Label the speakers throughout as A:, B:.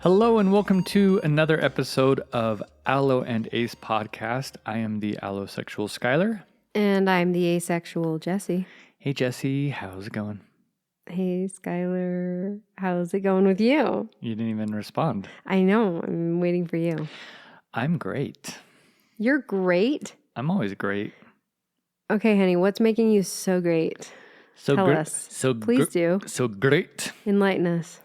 A: Hello and welcome to another episode of Aloe and Ace podcast. I am the Allosexual Skylar.
B: And I'm the Asexual Jesse.
A: Hey Jesse, how's it going?
B: Hey Skylar, how's it going with you?
A: You didn't even respond.
B: I know, I'm waiting for you.
A: I'm great.
B: You're great?
A: I'm always great.
B: Okay, honey, what's making you so great? Tell us. Please do.
A: So great.
B: Enlighten us.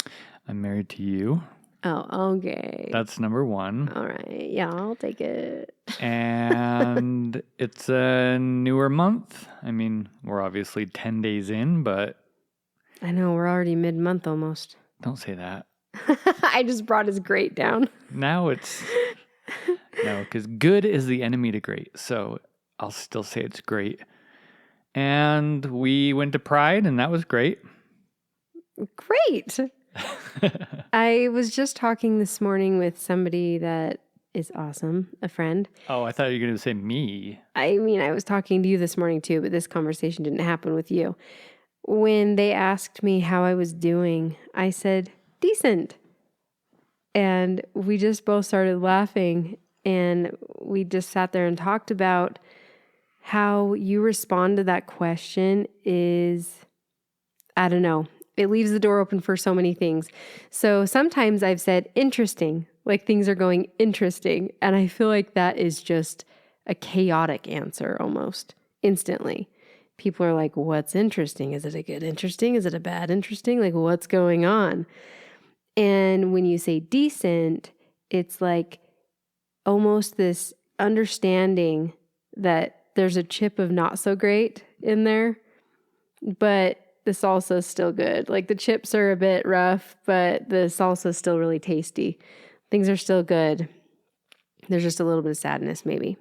A: I'm married to you.
B: Oh, okay.
A: That's number one.
B: All right. Yeah, I'll take it.
A: And it's a newer month. I mean, we're obviously 10 days in, but...
B: I know, we're already mid-month almost.
A: Don't say that.
B: I just brought his great down.
A: Now it's... No, because good is the enemy to great. So I'll still say it's great. And we went to Pride, and that was great.
B: Great. I was just talking this morning with somebody that is awesome, a friend.
A: Oh, I thought you were going to say me.
B: I mean, I was talking to you this morning too, but this conversation didn't happen with you. When they asked me how I was doing, I said, decent. And we just both started laughing, and we just sat there and talked about how you respond to that question is, I don't know. It leaves the door open for so many things. So sometimes I've said interesting, like things are going interesting. And I feel like that is just a chaotic answer almost instantly. People are like, what's interesting? Is it a good interesting? Is it a bad interesting? Like, what's going on? And when you say decent, it's like almost this understanding that there's a chip of not so great in there, but the salsa is still good. Like the chips are a bit rough, but the salsa is still really tasty. Things are still good. There's just a little bit of sadness maybe.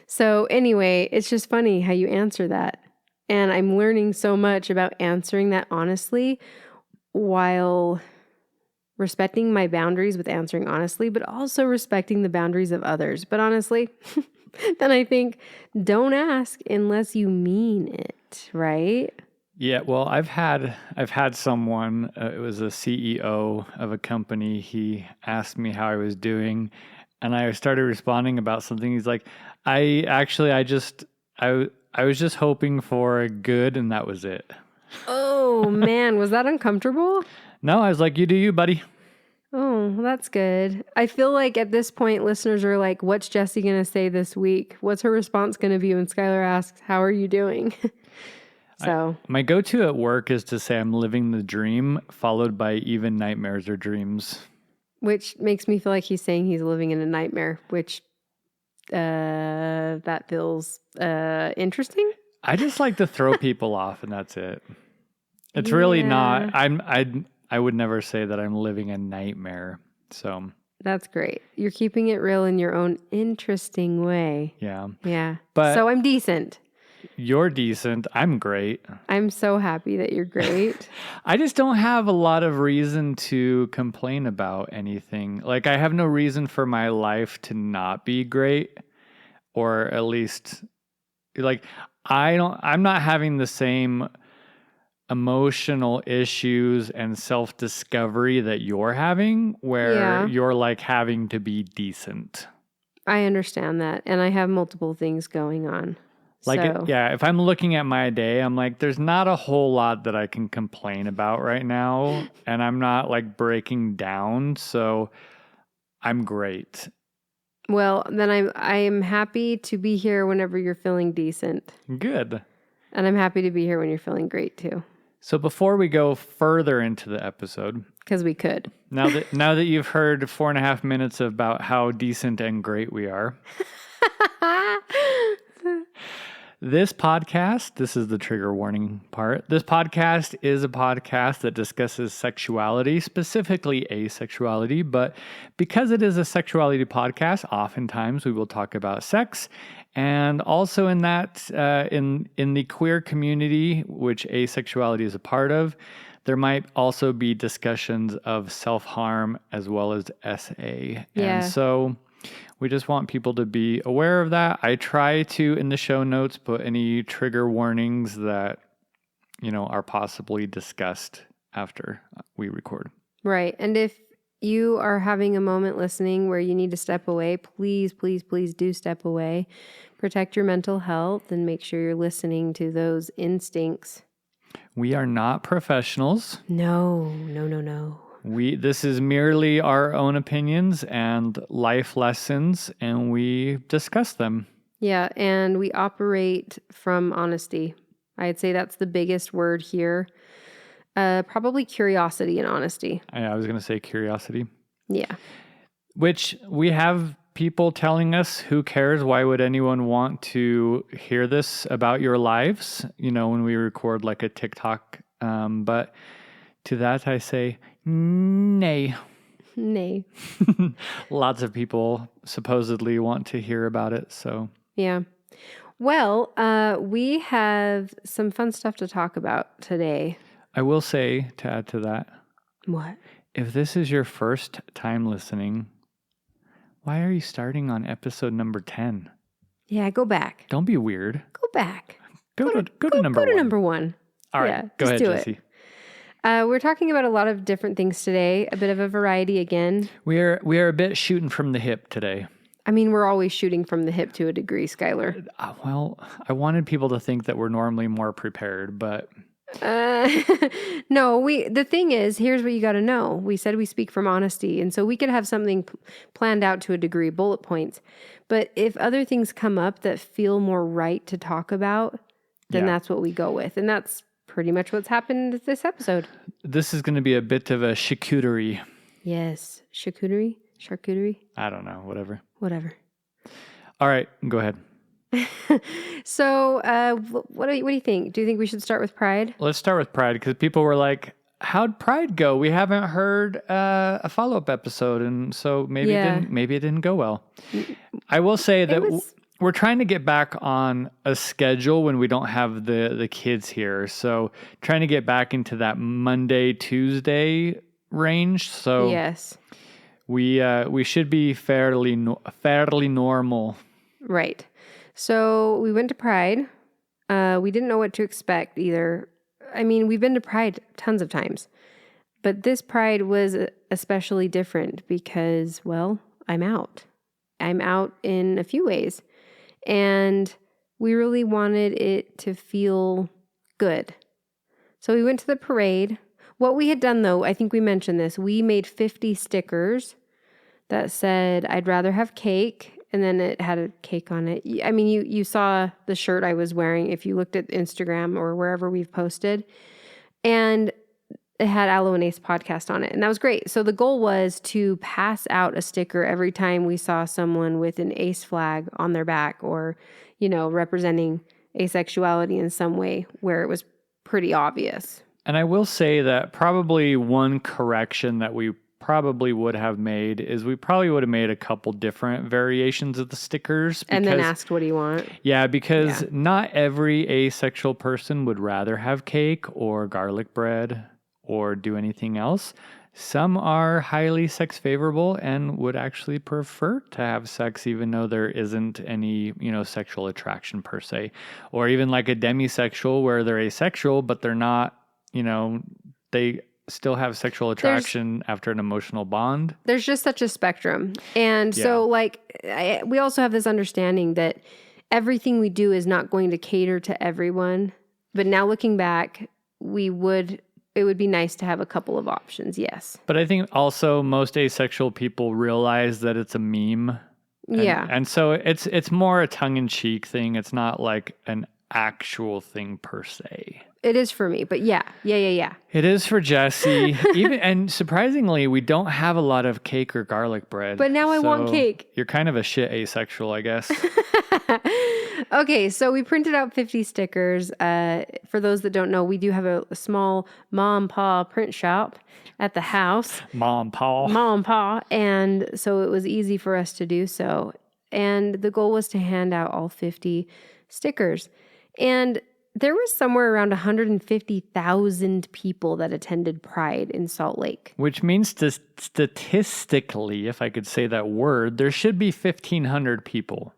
B: So anyway, it's just funny how you answer that. And I'm learning so much about answering that honestly while respecting my boundaries with answering honestly, but also respecting the boundaries of others. But honestly, then I think don't ask unless you mean it, right?
A: Yeah, well, I've had someone, it was a CEO of a company, he asked me how I was doing, and I started responding about something. He's like, I was just hoping for a good, and that was it.
B: Oh, man, was that uncomfortable?
A: No, I was like, you do you, buddy.
B: Oh, well, that's good. I feel like at this point, listeners are like, what's Jessie going to say this week? What's her response going to be when Skylar asks, how are you doing? So
A: my go-to at work is to say I'm living the dream, followed by even nightmares or dreams.
B: Which makes me feel like he's saying he's living in a nightmare, which that feels interesting.
A: I just like to throw people off, and that's it. It's really not. I would never say that I'm living a nightmare. So
B: that's great. You're keeping it real in your own interesting way.
A: Yeah.
B: Yeah.
A: But
B: so I'm decent.
A: You're decent. I'm great.
B: I'm so happy that you're great.
A: I just don't have a lot of reason to complain about anything. Like, I have no reason for my life to not be great, or at least, like, I'm not having the same emotional issues and self-discovery that you're having, where you're like having to be decent.
B: I understand that. And I have multiple things going on.
A: Like, if I'm looking at my day, I'm like, there's not a whole lot that I can complain about right now. And I'm not like breaking down. So I'm great.
B: Well, then I am happy to be here whenever you're feeling decent.
A: Good.
B: And I'm happy to be here when you're feeling great too.
A: So before we go further into the episode,
B: because we could.
A: Now that you've heard 4.5 minutes about how decent and great we are. This is the trigger warning part. This podcast is a podcast that discusses sexuality, specifically asexuality, but because it is a sexuality podcast, oftentimes we will talk about sex. And also in that, in the queer community, which asexuality is a part of, there might also be discussions of self-harm as well as SA. Yeah. And so we just want people to be aware of that. I try to, in the show notes, put any trigger warnings that, are possibly discussed after we record.
B: Right. And you are having a moment listening where you need to step away, please, please, please do step away. Protect your mental health and make sure you're listening to those instincts.
A: We are not professionals.
B: No.
A: This is merely our own opinions and life lessons, and we discuss them.
B: Yeah, and we operate from honesty. I'd say that's the biggest word here. Probably curiosity and honesty.
A: I was going to say curiosity.
B: Yeah.
A: Which we have people telling us, who cares? Why would anyone want to hear this about your lives? When we record like a TikTok. But to that I say, nay. Lots of people supposedly want to hear about it. So
B: yeah. Well, we have some fun stuff to talk about today.
A: I will say, to add to that.
B: What?
A: If this is your first time listening, why are you starting on episode number 10?
B: Yeah, go back.
A: Don't be weird.
B: Go back.
A: Go to number 1.
B: Go to number 1.
A: All right,
B: yeah,
A: go ahead, Jesse.
B: We're talking about a lot of different things today, a bit of a variety again.
A: We are a bit shooting from the hip today.
B: I mean, we're always shooting from the hip to a degree, Skylar.
A: Well, I wanted people to think that we're normally more prepared, but...
B: No, the thing is, here's what you got to know. We said we speak from honesty, and so we could have something planned out to a degree, bullet points. But if other things come up that feel more right to talk about, then that's what we go with. And that's pretty much what's happened this episode.
A: This is going to be a bit of a charcuterie.
B: Yes. Charcuterie?
A: I don't know. Whatever. All right. Go ahead.
B: So, what do you think? Do you think we should start with pride?
A: Let's start with pride, because people were like, how'd pride go? We haven't heard a follow-up episode, and so maybe it didn't go well. I will say that we're trying to get back on a schedule when we don't have the kids here. So trying to get back into that Monday, Tuesday range. So
B: yes,
A: we should be fairly normal.
B: Right. So we went to Pride. We didn't know what to expect either. I mean, we've been to Pride tons of times, but this Pride was especially different because, well, I'm out. I'm out in a few ways. And we really wanted it to feel good. So we went to the parade. What we had done, though, I think we mentioned this, we made 50 stickers that said, I'd rather have cake. And then it had a cake on it. I mean, you saw the shirt I was wearing if you looked at Instagram or wherever we've posted. And it had Aloe and Ace podcast on it. And that was great. So the goal was to pass out a sticker every time we saw someone with an Ace flag on their back or, representing asexuality in some way where it was pretty obvious.
A: And I will say that probably one correction that we probably would have made is we probably would have made a couple different variations of the stickers.
B: And then asked, what do you want?
A: Yeah, because not every asexual person would rather have cake or garlic bread or do anything else. Some are highly sex favorable and would actually prefer to have sex even though there isn't any, sexual attraction per se. Or even like a demisexual where they're asexual, but they're not, they still have sexual attraction after an emotional bond.
B: There's just such a spectrum. And so we also have this understanding that everything we do is not going to cater to everyone. But now looking back, it would be nice to have a couple of options. Yes.
A: But I think also most asexual people realize that it's a meme. And so it's more a tongue-in-cheek thing. It's not like an actual thing per se.
B: It is for me, but yeah.
A: It is for Jesse. And surprisingly, we don't have a lot of cake or garlic bread.
B: But now I want cake.
A: You're kind of a shit asexual, I guess.
B: Okay, so we printed out 50 stickers. For those that don't know, we do have a small mom and pa print shop at the house.
A: Mom and pa.
B: And so it was easy for us to do so. And the goal was to hand out all 50 stickers. And there was somewhere around 150,000 people that attended Pride in Salt Lake.
A: Which means statistically, if I could say that word, there should be 1,500 people.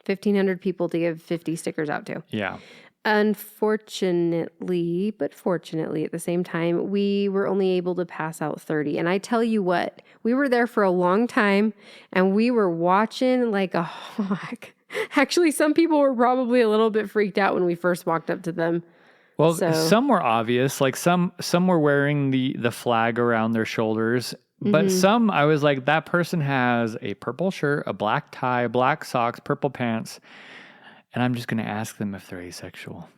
B: 1,500 people to give 50 stickers out to.
A: Yeah.
B: Unfortunately, but fortunately at the same time, we were only able to pass out 30. And I tell you what, we were there for a long time and we were watching like a hawk. Actually, some people were probably a little bit freaked out when we first walked up to them.
A: Well,
B: So,
A: some were obvious, like some were wearing the flag around their shoulders, but some I was like, that person has a purple shirt, a black tie, black socks, purple pants, and I'm just going to ask them if they're asexual.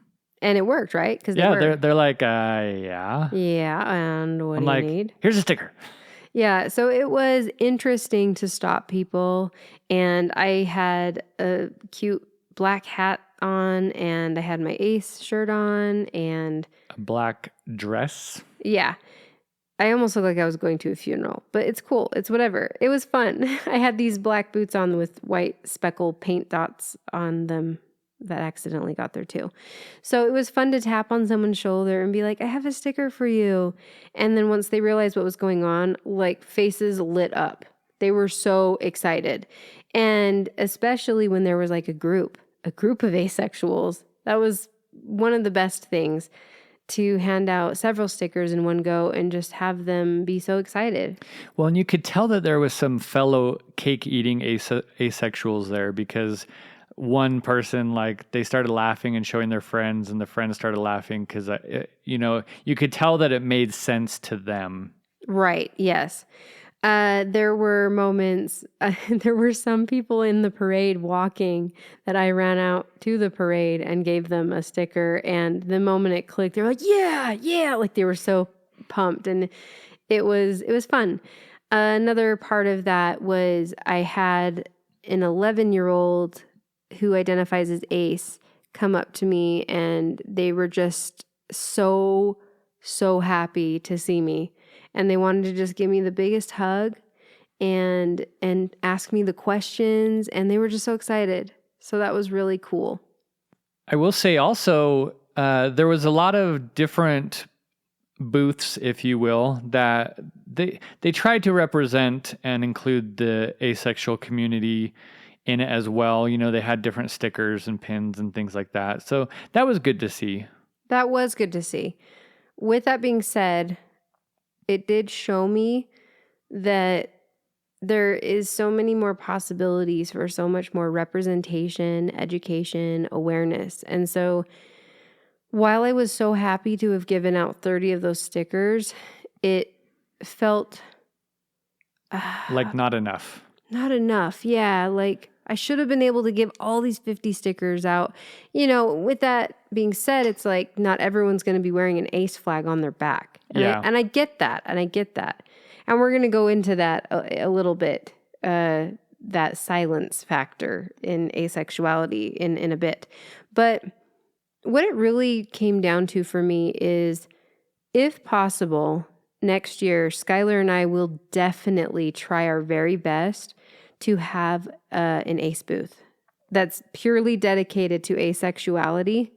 B: and it worked, right? Because
A: They're like, yeah.
B: Yeah, and what
A: I'm
B: do you
A: like,
B: need?
A: here's a sticker.
B: Yeah, so it was interesting to stop people, and I had a cute black hat on, and I had my Ace shirt on, and
A: A black dress.
B: yeah, I almost looked like I was going to a funeral, but it's cool. It's whatever. It was fun. I had these black boots on with white speckle paint dots on them that accidentally got there too. So it was fun to tap on someone's shoulder and be like, I have a sticker for you. And then once they realized what was going on, like faces lit up. They were so excited. And especially when there was like a group of asexuals, that was one of the best things, to hand out several stickers in one go and just have them be so excited.
A: Well, and you could tell that there was some fellow cake eating asexuals there, because one person, like, they started laughing and showing their friends, and the friends started laughing because, you could tell that it made sense to them.
B: Right. Yes. There were moments, there were some people in the parade walking that I ran out to the parade and gave them a sticker. And the moment it clicked, they were like, yeah. Like they were so pumped, and it was fun. Another part of that was I had an 11-year-old who identifies as Ace come up to me, and they were just so happy to see me. And they wanted to just give me the biggest hug and ask me the questions, and they were just so excited. So that was really cool.
A: I will say also, there was a lot of different booths, if you will, that they tried to represent and include the asexual community in it as well. They had different stickers and pins and things like that. So that was good to see.
B: That was good to see. With that being said, it did show me that there is so many more possibilities for so much more representation, education, awareness. And so while I was so happy to have given out 30 of those stickers, it felt
A: like not enough.
B: Not enough. Yeah, like I should have been able to give all these 50 stickers out. With that being said, it's like not everyone's going to be wearing an Ace flag on their back. And I get that. And we're going to go into that a little bit, that silence factor in asexuality in a bit. But what it really came down to for me is, if possible, next year, Skylar and I will definitely try our very best to have an Ace booth that's purely dedicated to asexuality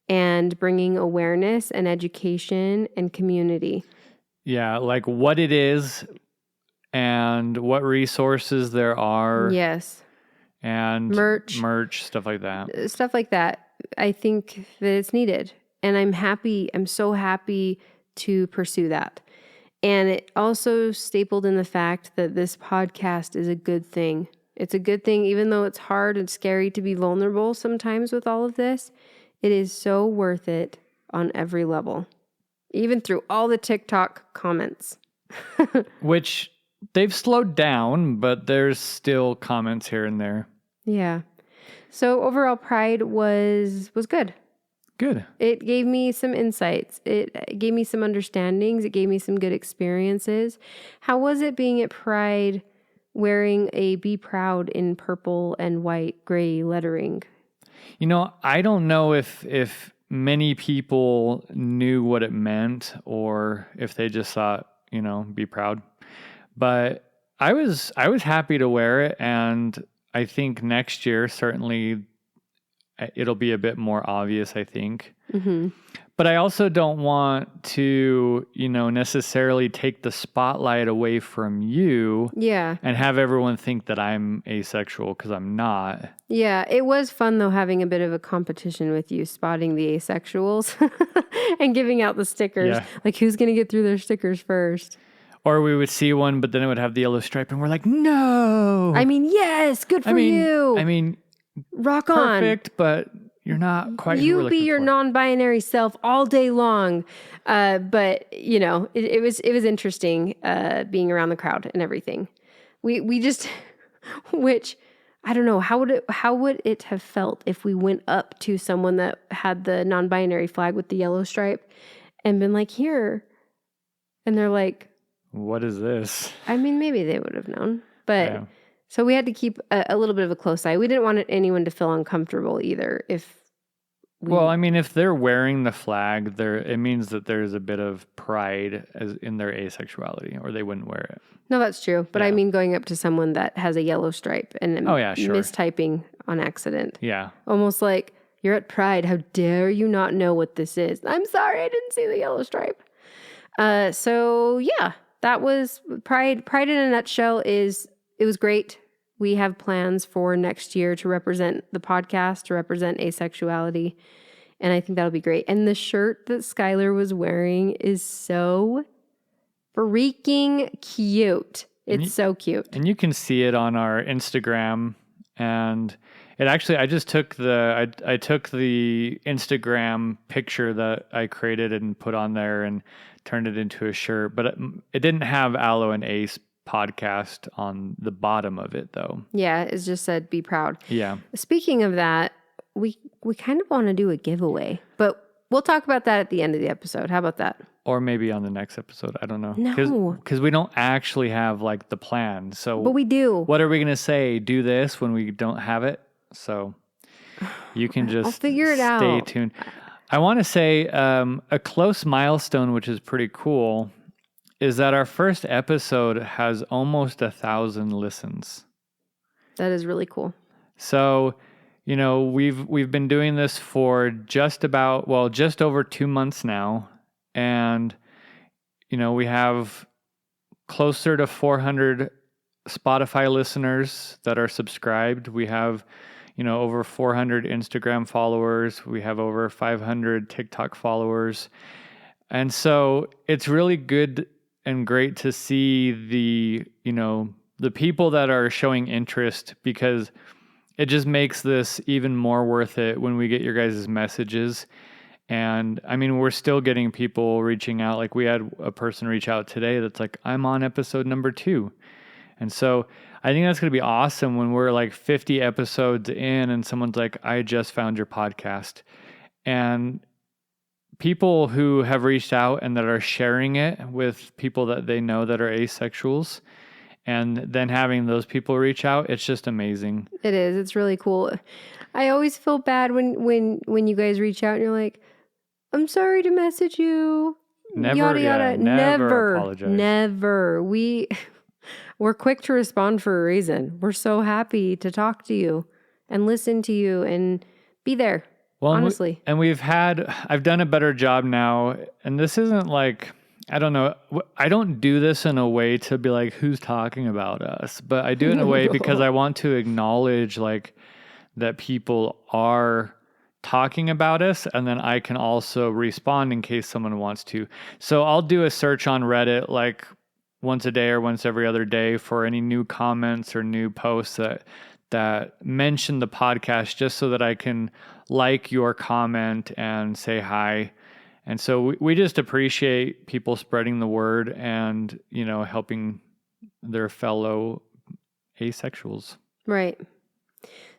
B: and bringing awareness and education and community.
A: Yeah, like what it is and what resources there are.
B: Yes.
A: And merch, stuff like that.
B: Stuff like that. I think that it's needed. And I'm so happy to pursue that. And it also stapled in the fact that this podcast is a good thing. It's a good thing, even though it's hard and scary to be vulnerable sometimes with all of this. It is so worth it on every level, even through all the TikTok comments.
A: Which they've slowed down, but there's still comments here and there.
B: Yeah. So overall, Pride was good.
A: Good.
B: It gave me some insights. It gave me some understandings. It gave me some good experiences. How was it being at Pride wearing a Be Proud in purple and white gray lettering?
A: I don't know if many people knew what it meant, or if they just thought, be proud. But I was happy to wear it, and I think next year certainly it'll be a bit more obvious, I think.
B: Mm-hmm.
A: But I also don't want to, necessarily take the spotlight away from you
B: Yeah.
A: and have everyone think that I'm asexual, because I'm not.
B: Yeah. It was fun, though, having a bit of a competition with you, spotting the asexuals and giving out the stickers.
A: Yeah.
B: Like, who's going to get through their stickers first?
A: Or we would see one, but then it would have the yellow stripe, and we're like, no.
B: I mean, yes, good for you.
A: I mean,
B: rock on.
A: perfect, but you're not quite who we're
B: You be
A: looking
B: your
A: for.
B: non-binary self all day long. But it was interesting being around the crowd and everything. We just, which I don't know, how would it have felt if we went up to someone that had the non-binary flag with the yellow stripe and been like, here, and they're like,
A: what is this?
B: I mean, maybe they would have known, but.
A: Yeah.
B: So we had to keep a little bit of a close eye. We didn't want anyone to feel uncomfortable either.
A: Well, I mean, if they're wearing the flag, it means that there's a bit of pride in their asexuality, or they wouldn't wear it.
B: No, that's true. But I
A: Yeah.
B: mean, going up to someone that has a yellow stripe and
A: Sure.
B: mistyping on accident.
A: Yeah.
B: Almost like, you're at Pride. How dare you not know what this is? I'm sorry, I didn't see the yellow stripe. So yeah, that was Pride. Pride in a nutshell it was great. We have plans for next year to represent the podcast, to represent asexuality. And I think that'll be great. And the shirt that Skylar was wearing is so freaking cute. It's so cute.
A: And you can see it on our Instagram. And it actually, I just took I took the Instagram picture that I created and put on there and turned it into a shirt. But it didn't have Aloe and Ace podcast on the bottom of it, though.
B: Yeah, it just said be proud.
A: Yeah.
B: Speaking of that, we kind of want to do a giveaway, but we'll talk about that at the end of the episode. How about that?
A: Or maybe on the next episode. I don't know.
B: No.
A: Because we don't actually have like the plan. So
B: But we do.
A: What are we going to say? Do this when we don't have it? So you can just
B: I'll figure it
A: stay
B: out.
A: tuned. I want to say a close milestone, which is pretty cool, is that our first episode has almost 1,000 listens.
B: That is really cool.
A: So, we've been doing this for just over 2 months now. And, we have closer to 400 Spotify listeners that are subscribed. We have, over 400 Instagram followers. We have over 500 TikTok followers. And so it's really good and great to see the people that are showing interest, because it just makes this even more worth it when we get your guys' messages. And I mean, we're still getting people reaching out. Like, we had a person reach out today that's like, I'm on episode number 2. And so I think that's going to be awesome when we're like 50 episodes in and someone's like, I just found your podcast. And people who have reached out and that are sharing it with people that they know that are asexuals, and then having those people reach out, it's just amazing.
B: It is. It's really cool. I always feel bad when you guys reach out and you're like, I'm sorry to message you.
A: Never,
B: yada yada.
A: never apologize.
B: Never. We're quick to respond for a reason. We're so happy to talk to you and listen to you and be there. Well, honestly.
A: I've done a better job now, and this isn't like, I don't know, I don't do this in a way to be like, who's talking about us? But I do it in a way because I want to acknowledge like that people are talking about us, and then I can also respond in case someone wants to. So I'll do a search on Reddit like once a day or once every other day for any new comments or new posts that mention the podcast, just so that I can like your comment and say hi. And so we just appreciate people spreading the word and, helping their fellow asexuals.
B: Right.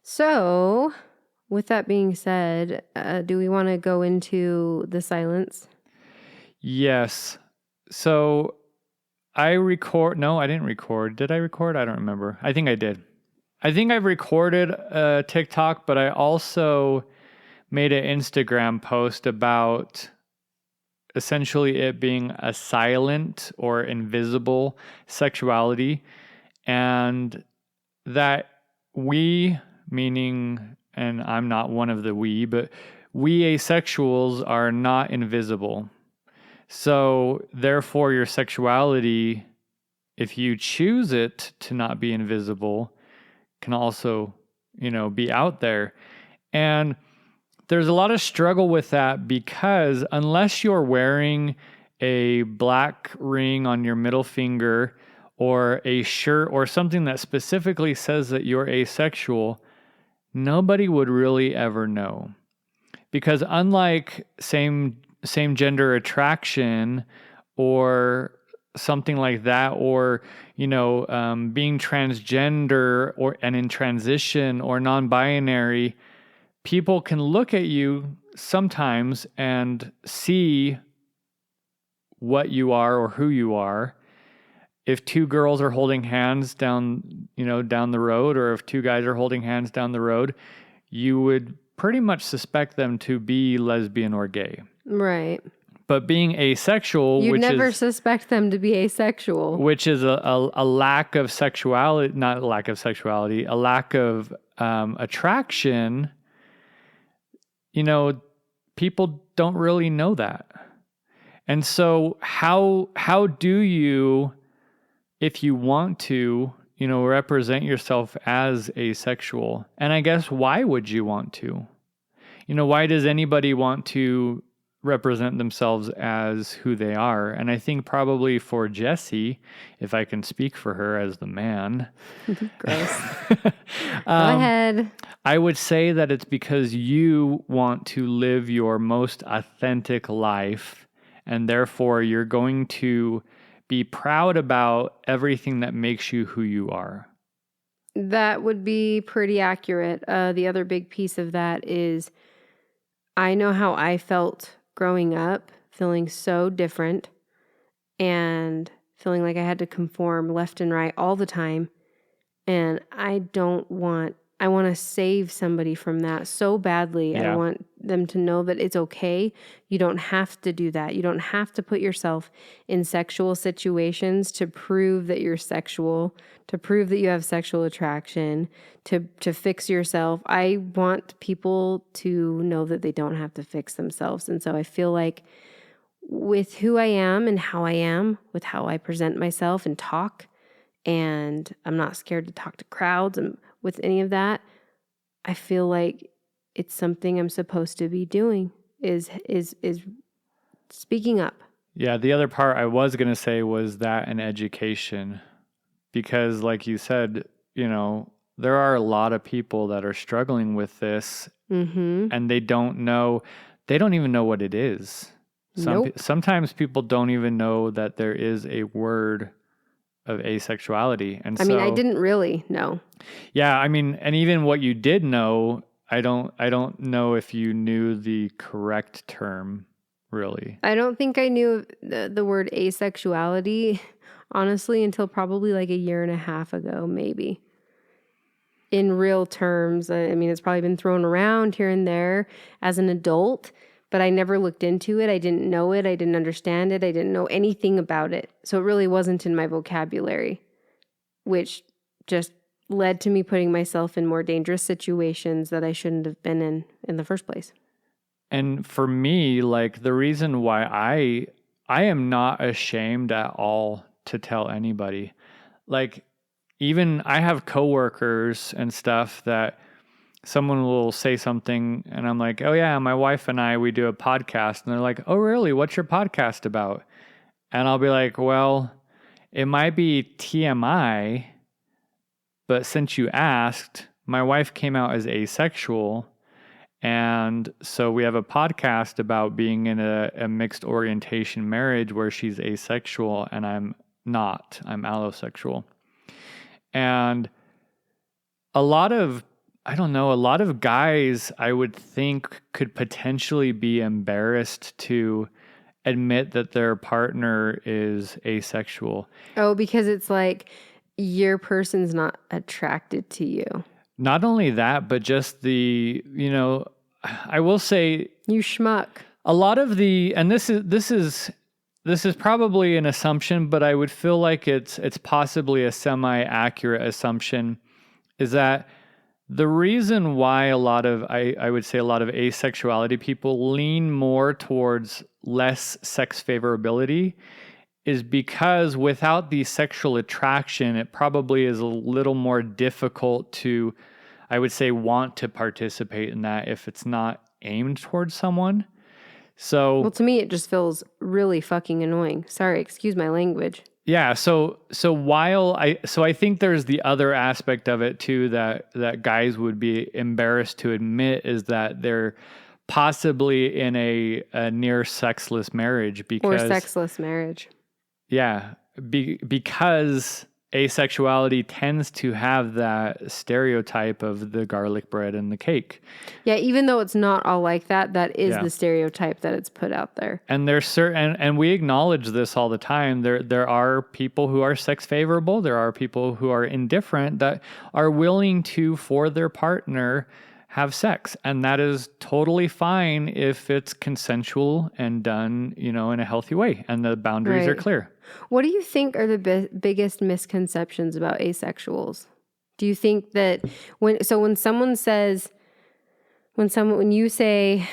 B: So with that being said, do we want to go into the silence?
A: Yes. So I didn't record. Did I record? I don't remember. I think I did. I think I've recorded a TikTok, but I also made an Instagram post about essentially it being a silent or invisible sexuality, and that we, meaning, and I'm not one of the we, but we asexuals are not invisible. So therefore your sexuality, if you choose it to not be invisible, can also, be out there. And there's a lot of struggle with that because unless you're wearing a black ring on your middle finger or a shirt or something that specifically says that you're asexual, nobody would really ever know. Because unlike same gender attraction or something like that, or being transgender and in transition or non-binary, people can look at you sometimes and see what you are or who you are. If two girls are holding hands down the road, or if two guys are holding hands down the road, you would pretty much suspect them to be lesbian or gay.
B: Right.
A: But being asexual,
B: You'd never suspect them to be asexual.
A: Which is a lack of sexuality, not a lack of sexuality, a lack of attraction. People don't really know that. And so how do you, if you want to, represent yourself as asexual? And I guess why would you want to? Why does anybody want to represent themselves as who they are? And I think probably for Jessie, if I can speak for her as the man.
B: Gross. Go ahead.
A: I would say that it's because you want to live your most authentic life, and therefore you're going to be proud about everything that makes you who you are.
B: That would be pretty accurate. The other big piece of that is I know how I felt growing up, feeling so different and feeling like I had to conform left and right all the time. And I want to save somebody from that so badly.
A: Yeah.
B: I want them to know that it's okay. You don't have to do that. You don't have to put yourself in sexual situations to prove that you're sexual, to prove that you have sexual attraction, to fix yourself. I want people to know that they don't have to fix themselves. And so I feel like with who I am and how I am, with how I present myself and talk, and I'm not scared to talk to crowds and with any of that, I feel like it's something I'm supposed to be doing is speaking up.
A: Yeah, the other part I was going to say was that in education, because like you said, there are a lot of people that are struggling with this, and they don't even know what it is. Sometimes people don't even know that there is a word of asexuality. And
B: I didn't really know.
A: Yeah, and even what you did know, I don't know if you knew the correct term, really.
B: I don't think I knew the word asexuality, honestly, until probably like a year and a half ago, maybe. In real terms, it's probably been thrown around here and there as an adult, but I never looked into it. I didn't know it. I didn't understand it. I didn't know anything about it. So it really wasn't in my vocabulary, which just led to me putting myself in more dangerous situations that I shouldn't have been in the first place.
A: And for me, like the reason why I am not ashamed at all to tell anybody, like even I have coworkers and stuff that someone will say something and I'm like, oh yeah, my wife and I, we do a podcast. And they're like, oh really? What's your podcast about? And I'll be like, well, it might be TMI, but since you asked, my wife came out as asexual. And so we have a podcast about being in a mixed orientation marriage where she's asexual and I'm not. I'm allosexual. And a lot of guys I would think could potentially be embarrassed to admit that their partner is asexual.
B: Oh, because it's like your person's not attracted to you.
A: Not only that, but just I will say,
B: you schmuck.
A: A lot of and this is probably an assumption, but I would feel like it's possibly a semi-accurate assumption, is that The reason why I would say a lot of asexuality people lean more towards less sex favorability is because without the sexual attraction, it probably is a little more difficult to, I would say, want to participate in that if it's not aimed towards someone. So,
B: Well, to me, it just feels really fucking annoying. Sorry, excuse my language.
A: yeah, so I think there's the other aspect of it too that guys would be embarrassed to admit is that they're possibly in a near sexless marriage
B: Or
A: because
B: sexless marriage.
A: yeah, because asexuality tends to have that stereotype of the garlic bread and the cake.
B: Yeah, even though it's not all like that, that is
A: Yeah.
B: the stereotype that it's put out there.
A: And there's certain, and we acknowledge this all the time. There are people who are sex favorable. There are people who are indifferent that are willing to, for their partner, have sex, and that is totally fine if it's consensual and done, in a healthy way, and the boundaries are
B: Right.
A: clear.
B: What do you think are the biggest misconceptions about asexuals? Do you think that when you say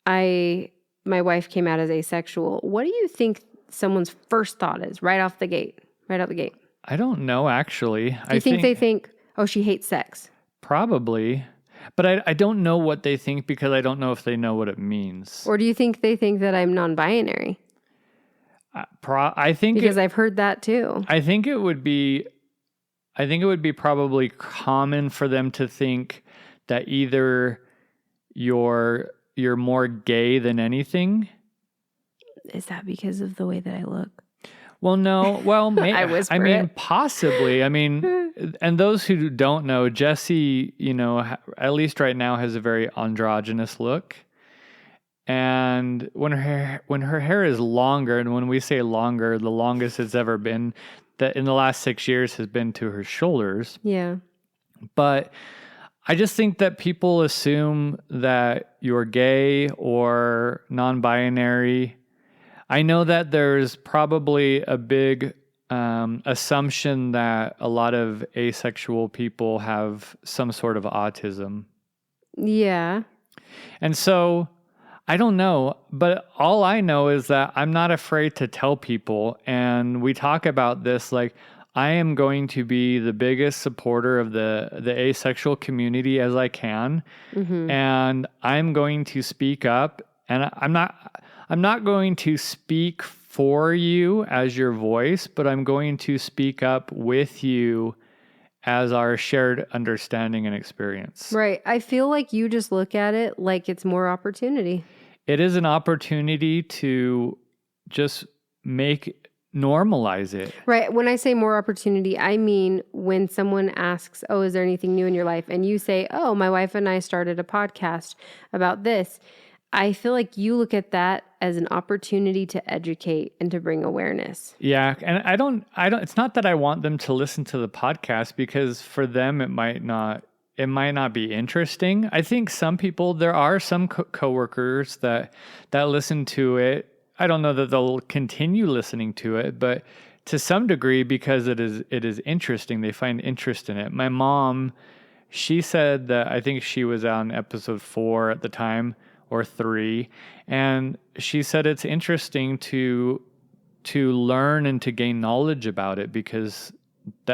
B: my wife came out as asexual, what do you think someone's first thought is right out the gate?
A: I don't know, actually.
B: Do you think they think, oh, she hates sex?
A: Probably. But I don't know what they think because I don't know if they know what it means.
B: Or do you think they think that I'm non-binary?
A: I think
B: Because I've heard that too.
A: I think it would be probably common for them to think that either you're more gay than anything.
B: Is that because of the way that I look?
A: Well, no. Well,
B: I mean,
A: possibly. I mean, and those who don't know, Jessie, at least right now has a very androgynous look. And when her hair is longer, and when we say longer, the longest it's ever been, that in the last 6 years has been to her shoulders.
B: Yeah.
A: But I just think that people assume that you're gay or non-binary. I know that there's probably a big assumption that a lot of asexual people have some sort of autism.
B: Yeah.
A: And so I don't know, but all I know is that I'm not afraid to tell people. And we talk about this, like, I am going to be the biggest supporter of the asexual community as I can. Mm-hmm. And I'm going to speak up, and I'm not going to speak for you as your voice, but I'm going to speak up with you as our shared understanding and experience.
B: Right. I feel like you just look at it like it's more opportunity.
A: It is an opportunity to just normalize it.
B: Right. When I say more opportunity, I mean when someone asks, oh, is there anything new in your life? And you say, oh, my wife and I started a podcast about this. I feel like you look at that as an opportunity to educate and to bring awareness.
A: Yeah. And I don't, it's not that I want them to listen to the podcast because for them, it might not be interesting. I think some people, there are some coworkers that listen to it. I don't know that they'll continue listening to it, but to some degree, because it is interesting, they find interest in it. My mom, she said that, I think she was on episode 4 at the time, or 3, and she said it's interesting to learn and to gain knowledge about it because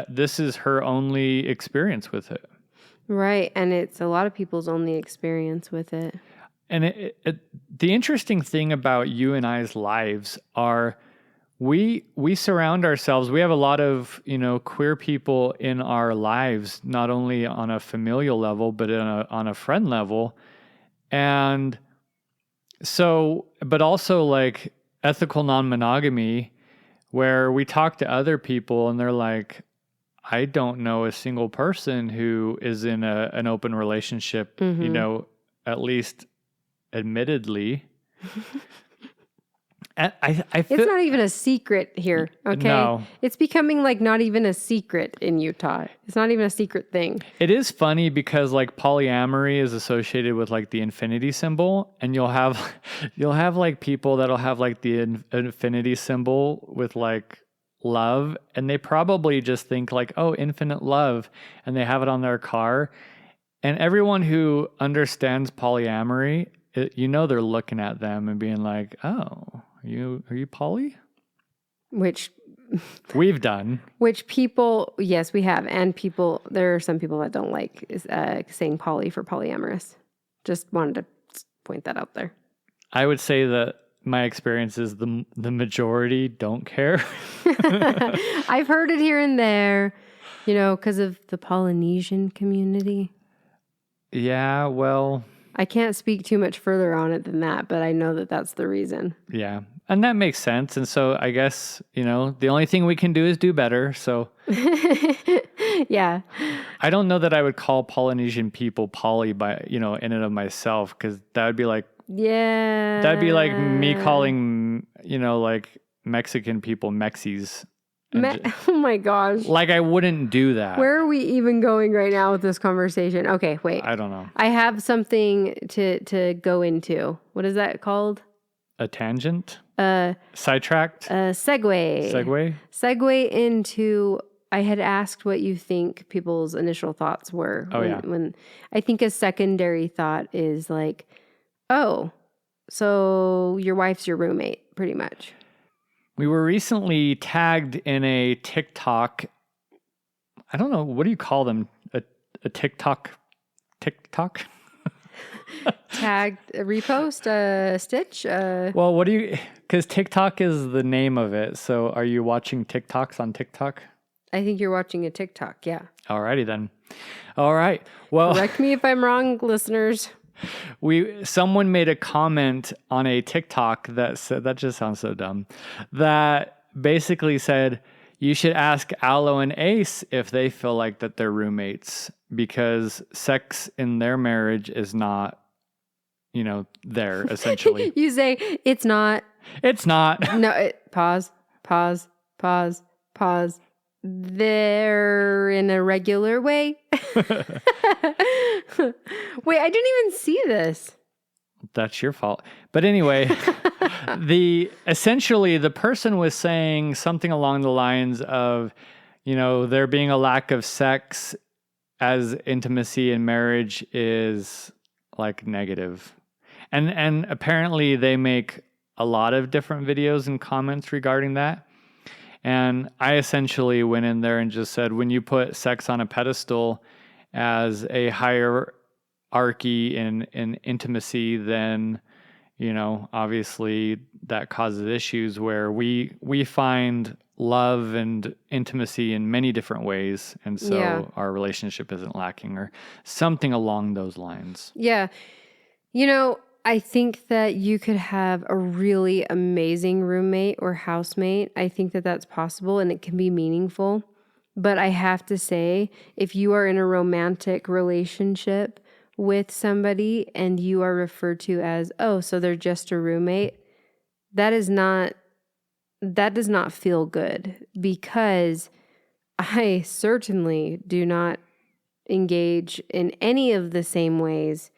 A: this is her only experience with it.
B: Right, and it's a lot of people's only experience with it.
A: And the interesting thing about you and I's lives are we surround ourselves. We have a lot of queer people in our lives, not only on a familial level but on a friend level, and so, but also like ethical non-monogamy, where we talk to other people and they're like, I don't know a single person who is in an open relationship,
B: Mm-hmm.
A: At least admittedly. And I feel,
B: it's not even a secret here, okay?
A: No.
B: It's becoming like not even a secret in Utah. It's not even a secret thing.
A: It is funny because like polyamory is associated with like the infinity symbol, and you'll have like people that'll have like the infinity symbol with like love, and they probably just think like, oh, infinite love, and they have it on their car. And everyone who understands polyamory, they're looking at them and being like, "Oh, are you poly?"
B: Which
A: we've done.
B: Which people, yes, we have. And there are some people that don't like saying poly for polyamorous. Just wanted to point that out there.
A: I would say that my experience is the majority don't care.
B: I've heard it here and there, because of the Polynesian community.
A: Yeah, well,
B: I can't speak too much further on it than that, but I know that that's the reason.
A: Yeah. And that makes sense. And so I guess, the only thing we can do is do better. So
B: yeah.
A: I don't know that I would call Polynesian people poly by, in and of myself, because that would be like, that'd be like me calling, like Mexican people Mexis.
B: Oh my gosh.
A: Like I wouldn't do that.
B: Where are we even going right now with this conversation? Okay, wait.
A: I don't know.
B: I have something to go into. What is that called?
A: A tangent? Sidetracked?
B: Segue. Segue into, I had asked what you think people's initial thoughts were. When I think a secondary thought is like, oh, so your wife's your roommate, pretty much.
A: We were recently tagged in a TikTok. I don't know. What do you call them? A TikTok?
B: Tagged, a repost, a stitch?
A: Well, because TikTok is the name of it. So are you watching TikToks on TikTok?
B: I think you're watching a TikTok, yeah.
A: Alrighty then. All right. Well,
B: correct me if I'm wrong, listeners.
A: Someone made a comment on a TikTok that said, that just sounds so dumb, that basically said, you should ask Aloe and Ace if they feel like that they're roommates, because sex in their marriage is not, there essentially.
B: You say, it's not.
A: It's not.
B: No, pause. They're in a regular way. Wait, I didn't even see this.
A: That's your fault. But anyway, essentially the person was saying something along the lines of, there being a lack of sex as intimacy in marriage is like negative. And apparently they make a lot of different videos and comments regarding that. And I essentially went in there and just said, when you put sex on a pedestal as a hierarchy in intimacy, then, obviously that causes issues where we find love and intimacy in many different ways. And so our relationship isn't lacking or something along those lines.
B: Yeah. I think that you could have a really amazing roommate or housemate. I think that that's possible and it can be meaningful. But I have to say, if you are in a romantic relationship with somebody and you are referred to as, oh, so they're just a roommate, that does not feel good, because I certainly do not engage in any of the same ways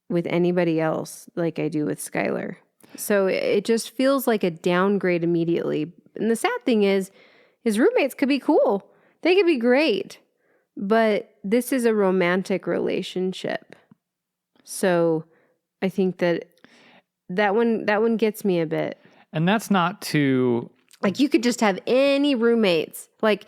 B: with anybody else like I do with Skylar. So it just feels like a downgrade immediately. And the sad thing is, his roommates could be cool. They could be great. But this is a romantic relationship. So I think that one gets me a bit.
A: And that's not to...
B: Like, you could just have any roommates. Like,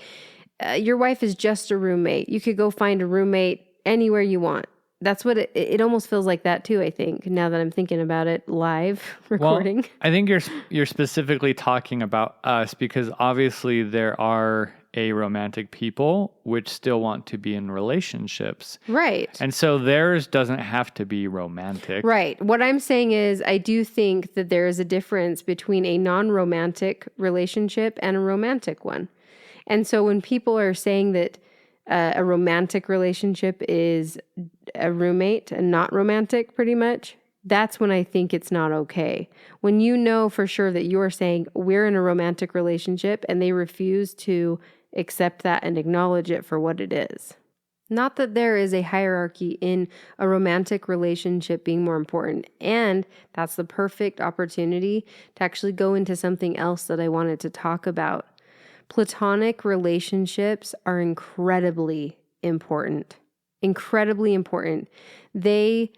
B: your wife is just a roommate. You could go find a roommate anywhere you want. That's what it almost feels like that too, I think, now that I'm thinking about it live recording.
A: Well, I think you're specifically talking about us, because obviously there are aromantic people which still want to be in relationships.
B: Right.
A: And so theirs doesn't have to be romantic.
B: Right. What I'm saying is, I do think that there is a difference between a non-romantic relationship and a romantic one. And so when people are saying that a romantic relationship is a roommate and not romantic, pretty much, that's when I think it's not okay. When you know for sure that you're saying we're in a romantic relationship and they refuse to accept that and acknowledge it for what it is. Not that there is a hierarchy in a romantic relationship being more important. And that's the perfect opportunity to actually go into something else that I wanted to talk about. Platonic relationships are incredibly important. incredibly important. They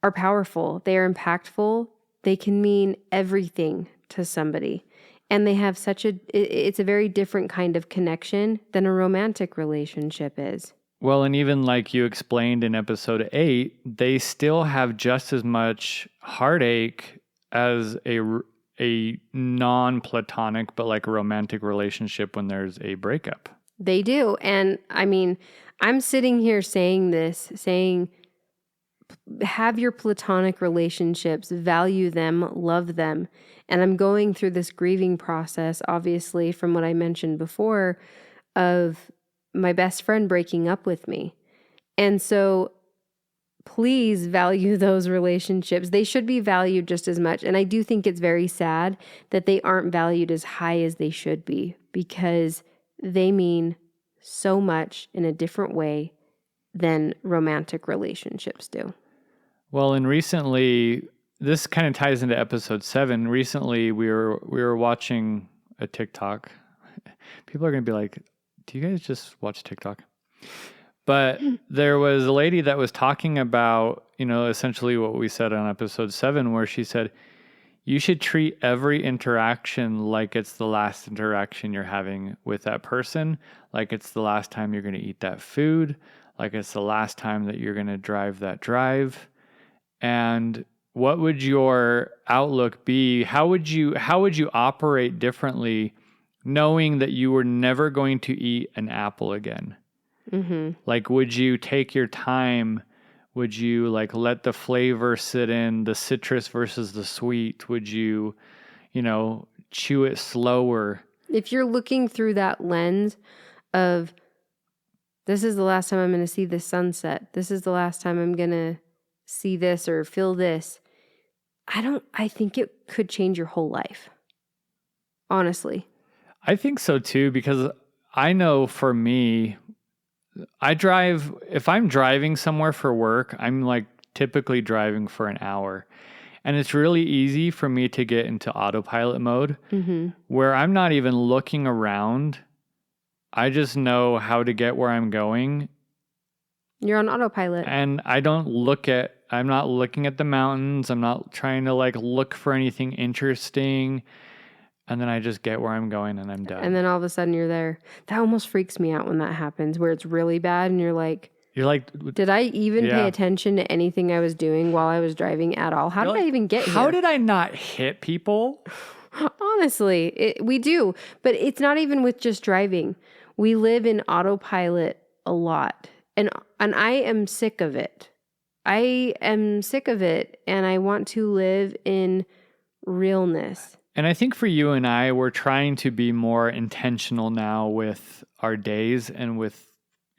B: are powerful. They are impactful. They can mean everything to somebody. And they have it's a very different kind of connection than a romantic relationship is.
A: Well, and even like you explained in episode 8, they still have just as much heartache as a non-platonic, but like a romantic relationship when there's a breakup.
B: They do. And I mean, I'm sitting here saying have your platonic relationships, value them, love them. And I'm going through this grieving process, obviously, from what I mentioned before, of my best friend breaking up with me. And so please value those relationships. They should be valued just as much. And I do think it's very sad that they aren't valued as high as they should be, because they mean so much in a different way than romantic relationships do.
A: Well, and recently, this kind of ties into episode 7. Recently, we were watching a TikTok. People are going to be like, do you guys just watch TikTok? But there was a lady that was talking about, essentially what we said on episode 7, where she said, you should treat every interaction like it's the last interaction you're having with that person, like it's the last time you're going to eat that food, like it's the last time that you're going to drive that drive. And what would your outlook be? How would you operate differently knowing that you were never going to eat an apple again?
B: Mm-hmm.
A: Like, would you take your time? Would you like let the flavor sit in, the citrus versus the sweet? Would you, chew it slower?
B: If you're looking through that lens of, this is the last time I'm going to see this sunset, this is the last time I'm going to see this or feel this, I think it could change your whole life. Honestly.
A: I think so too, because I know for me, if I'm driving somewhere for work, I'm like typically driving for an hour. And it's really easy for me to get into autopilot mode, where I'm not even looking around. I just know how to get where I'm going.
B: You're on autopilot.
A: And I'm not looking at the mountains. I'm not trying to like look for anything interesting. And then I just get where I'm going and I'm done.
B: And then all of a sudden you're there. That almost freaks me out when that happens, where it's really bad and you're like, did I even pay attention to anything I was doing while I was driving at all? How did I even get here?
A: How did I not hit people?
B: Honestly, we do. But it's not even with just driving. We live in autopilot a lot. And I am sick of it. I am sick of it. And I want to live in realness.
A: And I think for you and I, we're trying to be more intentional now with our days and with,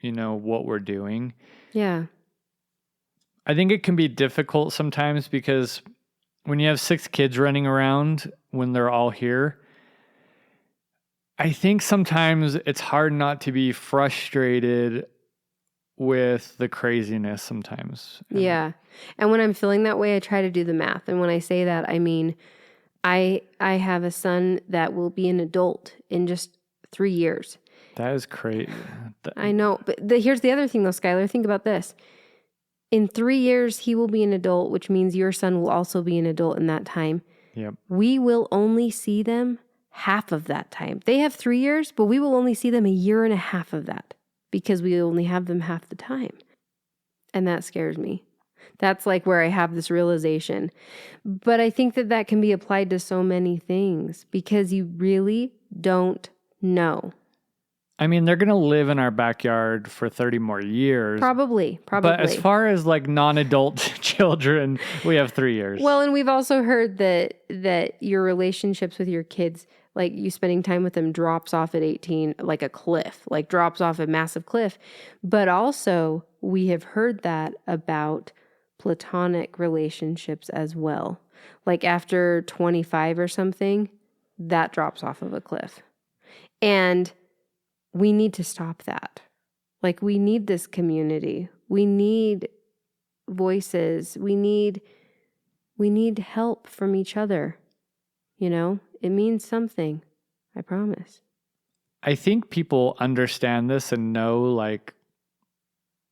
A: what we're doing.
B: Yeah.
A: I think it can be difficult sometimes because when you have 6 kids running around when they're all here, I think sometimes it's hard not to be frustrated with the craziness sometimes.
B: Yeah. And when I'm feeling that way, I try to do the math. And when I say that, I mean, I have a son that will be an adult in just 3 years.
A: That is crazy.
B: I know. But here's the other thing, though, Skylar. Think about this. In 3 years, he will be an adult, which means your son will also be an adult in that time.
A: Yep.
B: We will only see them half of that time. They have 3 years, but we will only see them a year and a half of that because we only have them half the time. And that scares me. That's like where I have this realization. But I think that can be applied to so many things because you really don't know.
A: I mean, they're going to live in our backyard for 30 more years.
B: Probably.
A: But as far as like non-adult children, we have 3 years.
B: Well, and we've also heard that your relationships with your kids, like you spending time with them, drops off at 18 like a cliff, like drops off a massive cliff. But also we have heard that about platonic relationships as well. Like after 25 or something, that drops off of a cliff. And we need to stop that. Like we need this community. We need voices. We need help from each other. It means something. I promise.
A: I think people understand this and know like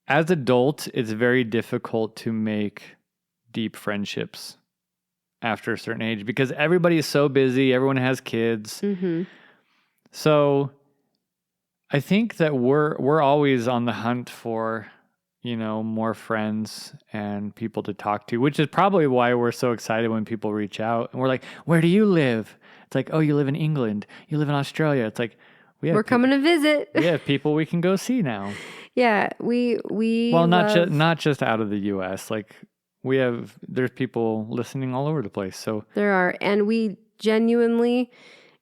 A: as adults, it's very difficult to make deep friendships after a certain age because everybody is so busy. Everyone has kids.
B: Mm-hmm.
A: So I think that we're always on the hunt for, more friends and people to talk to, which is probably why we're so excited when people reach out and we're like, "Where do you live?" It's like, "Oh, you live in England. You live in Australia." It's like,
B: we're coming to visit.
A: We have people we can go see now.
B: Yeah, we
A: well, not just out of the U.S. Like there's people listening all over the place. So
B: there are, and we genuinely,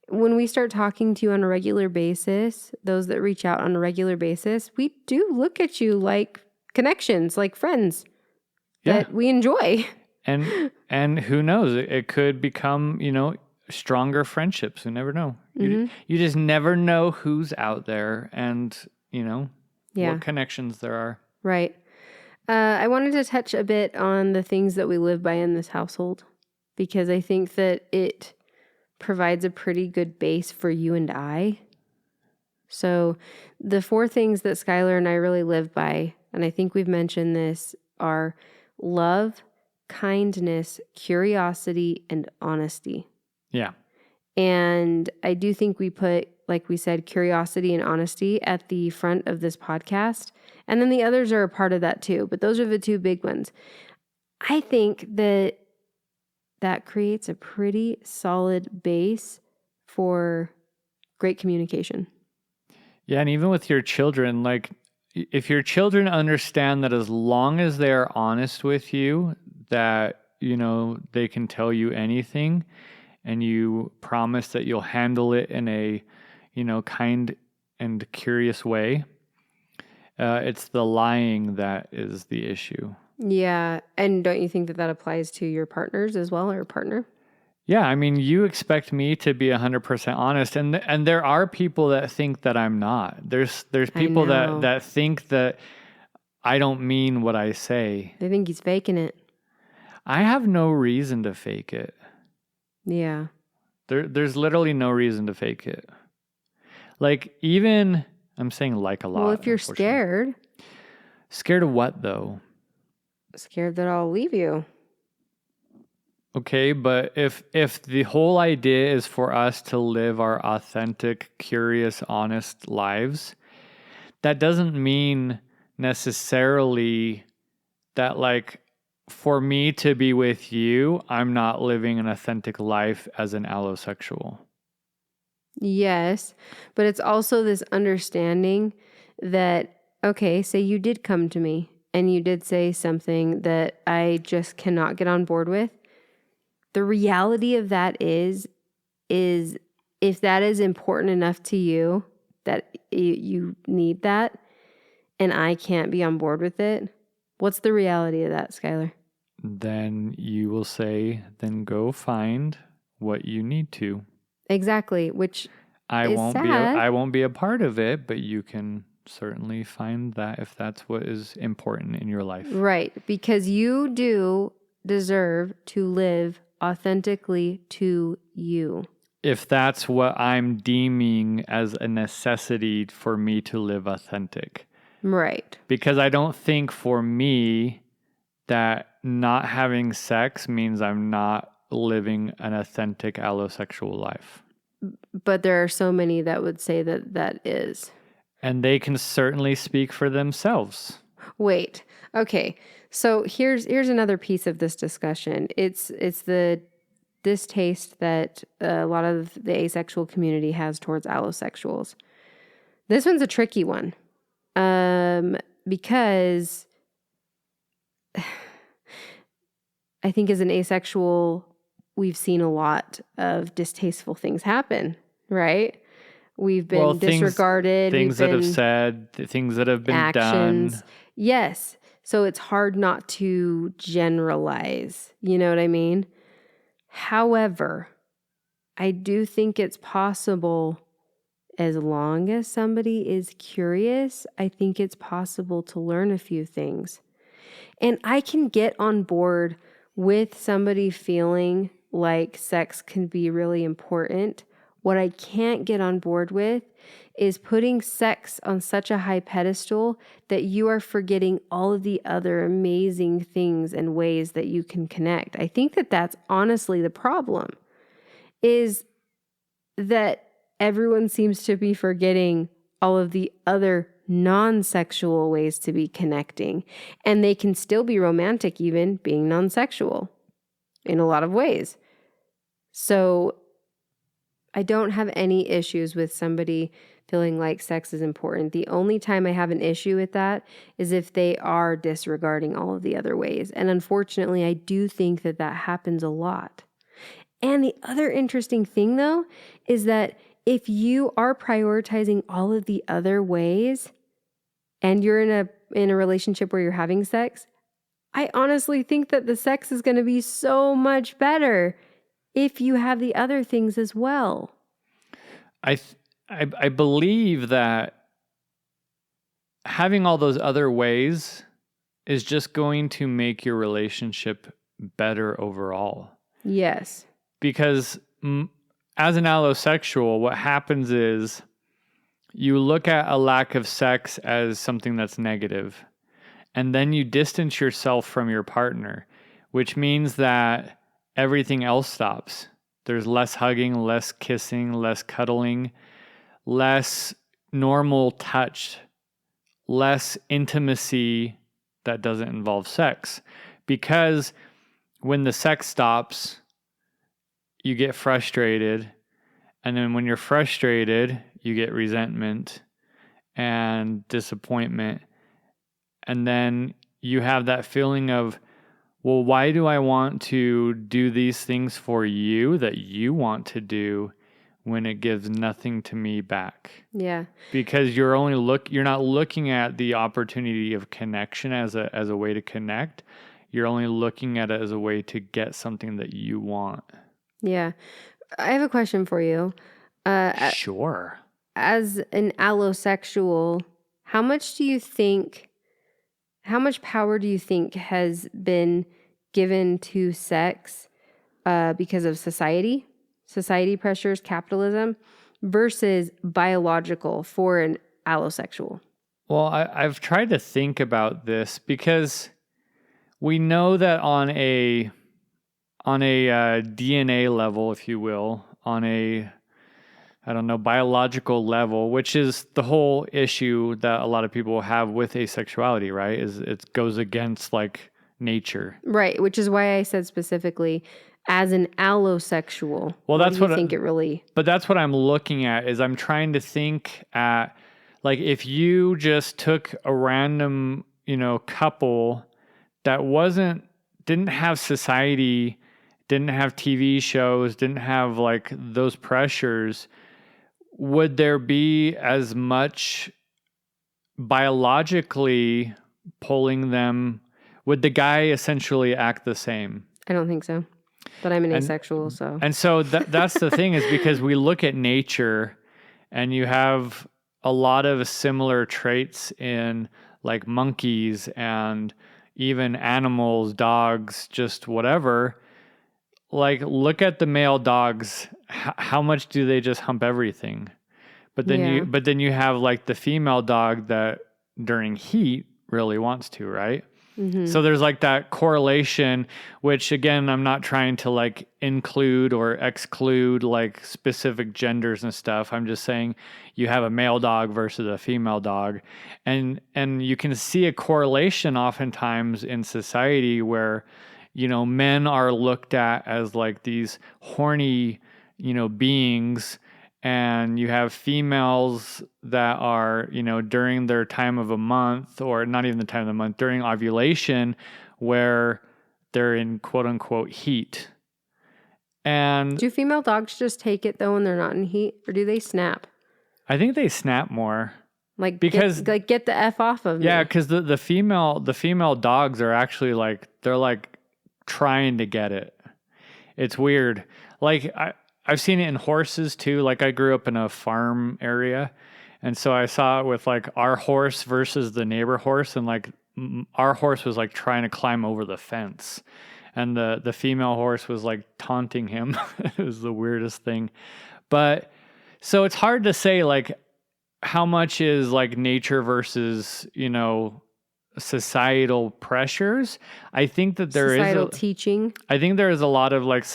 B: when we start talking to you on a regular basis, those that reach out on a regular basis, we do look at you like connections, like friends that we enjoy.
A: And who knows? It could become, stronger friendships. You never know. You just never know who's out there and, what connections there are.
B: Right. I wanted to touch a bit on the things that we live by in this household because I think that it provides a pretty good base for you and I. So the 4 things that Skylar and I really live by, and I think we've mentioned this, are love, kindness, curiosity, and honesty.
A: Yeah.
B: And I do think we put, like we said, curiosity and honesty at the front of this podcast. And then the others are a part of that too. But those are the 2 big ones. I think that creates a pretty solid base for great communication.
A: Yeah. And even with your children, like if your children understand that as long as they are honest with you, that, they can tell you anything, and you promise that you'll handle it in a, kind and curious way. It's the lying that is the issue.
B: Yeah. And don't you think that applies to your partners as well, or partner?
A: Yeah. I mean, you expect me to be 100% honest. And there are people that think that I'm not. There's people that think that I don't mean what I say.
B: They think he's faking it.
A: I have no reason to fake it.
B: Yeah.
A: There's literally no reason to fake it. Like even, I'm saying like a lot.
B: Well, if you're scared.
A: Scared of what though?
B: Scared that I'll leave you.
A: Okay, but if the whole idea is for us to live our authentic, curious, honest lives, that doesn't mean necessarily that like for me to be with you, I'm not living an authentic life as an allosexual.
B: Yes, but it's also this understanding that, okay, say you did come to me and you did say something that I just cannot get on board with. The reality of that is if that is important enough to you that you need that and I can't be on board with it, what's the reality of that, Skylar?
A: Then you will say, then go find what you need to.
B: Exactly, which
A: I
B: is
A: won't
B: sad.
A: I won't be a part of it, but you can certainly find that if that's what is important in your life.
B: Right, because you do deserve to live authentically to you.
A: If that's what I'm deeming as a necessity for me to live authentic.
B: Right.
A: Because I don't think for me that not having sex means I'm not living an authentic allosexual life.
B: But there are so many that would say that is.
A: And they can certainly speak for themselves.
B: Wait. Okay. So here's another piece of this discussion. It's the distaste that a lot of the asexual community has towards allosexuals. This one's a tricky one. Because I think as an asexual, we've seen a lot of distasteful things happen, right? We've been disregarded.
A: Things that have said, things that have been
B: actions.
A: done.
B: Yes. So it's hard not to generalize. You know what I mean? However, I do think it's possible, as long as somebody is curious, I think it's possible to learn a few things. And I can get on board with somebody feeling like sex can be really important What I can't get on board with is putting sex on such a high pedestal that you are forgetting all of the other amazing things and ways that you can connect. I think that that's honestly the problem, is that everyone seems to be forgetting all of the other non-sexual ways to be connecting. And they can still be romantic, even being non-sexual in a lot of ways. So I don't have any issues with somebody feeling like sex is important. The only time I have an issue with that is if they are disregarding all of the other ways. And unfortunately, I do think that that happens a lot. And the other interesting thing, though, is that if you are prioritizing all of the other ways and you're in a relationship where you're having sex, I honestly think that the sex is going to be so much better if you have the other things as well.
A: I believe that having all those other ways is just going to make your relationship better overall.
B: Yes.
A: Because as an allosexual, what happens is you look at a lack of sex as something that's negative, and then you distance yourself from your partner, which means that everything else stops. There's less hugging, less kissing, less cuddling, less normal touch, less intimacy that doesn't involve sex. Because when the sex stops, you get frustrated. And then when you're frustrated, you get resentment and disappointment. And then you have that feeling of, well, why do I want to do these things for you that you want to do when it gives nothing to me back?
B: Yeah.
A: Because you're not looking at the opportunity of connection as a way to connect. You're only looking at it as a way to get something that you want.
B: Yeah. I have a question for you.
A: Sure.
B: As an allosexual, how much power do you think has been given to sex because of society pressures, capitalism, versus biological for an allosexual?
A: Well, I've tried to think about this because we know that on a DNA level, if you will, on a biological level, which is the whole issue that a lot of people have with asexuality, right? Is it goes against like nature.
B: Right, which is why I said specifically as an allosexual.
A: Well, that's what
B: I think it really.
A: But that's what I'm looking at, is I'm trying to think at, like, if you just took a random, couple that didn't have society, didn't have TV shows, didn't have like those pressures, would there be as much biologically pulling them? Would the guy essentially act the same?
B: I don't think so. But I'm an asexual, so.
A: And so that's the thing, is because we look at nature and you have a lot of similar traits in like monkeys and even animals, dogs, just whatever. Like, look at the male dogs. How much do they just hump everything? But then you have like the female dog that during heat really wants to, right? Mm-hmm. So there's like that correlation, which again, I'm not trying to like include or exclude like specific genders and stuff. I'm just saying you have a male dog versus a female dog. And you can see a correlation oftentimes in society where, men are looked at as like these horny, beings. And you have females that are, during their time of a month, or not even the time of the month, during ovulation, where they're in quote unquote heat. And
B: do female dogs just take it though when they're not in heat, or do they snap?
A: I think they snap more.
B: Like, because get the F off of me.
A: Yeah, because the female dogs are actually like, they're like trying to get it. It's weird. Like I've seen it in horses too. Like, I grew up in a farm area, and so I saw it with like our horse versus the neighbor horse, and like our horse was like trying to climb over the fence, and the female horse was like taunting him. It was the weirdest thing. But so it's hard to say like how much is like nature versus, societal pressures. I think that there
B: Societal teaching.
A: I think there is a lot of like,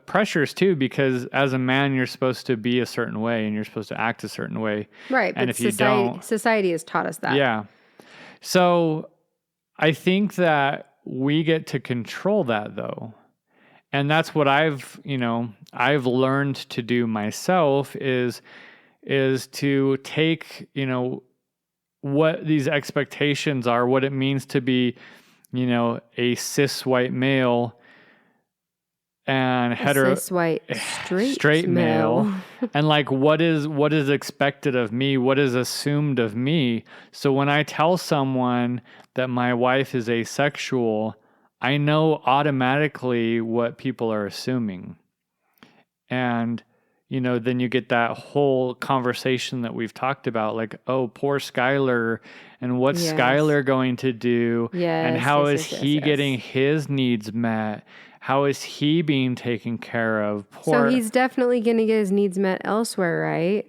A: pressures too, because as a man, you're supposed to be a certain way and you're supposed to act a certain way.
B: Right.
A: And
B: But
A: if you don't,
B: society has taught us that.
A: yeah. So I think that we get to control that though. And that's what I've learned to do myself is to take, what these expectations are, what it means to be, a cis white male and
B: Cis white straight male.
A: and like what is expected of me, what is assumed of me. So when I tell someone that my wife is asexual, I know automatically what people are assuming. And then you get that whole conversation that we've talked about, like, oh, poor Skylar, and what's Skylar going to do? And how is he getting his needs met? How is he being taken care of?
B: So he's definitely going to get his needs met elsewhere, right?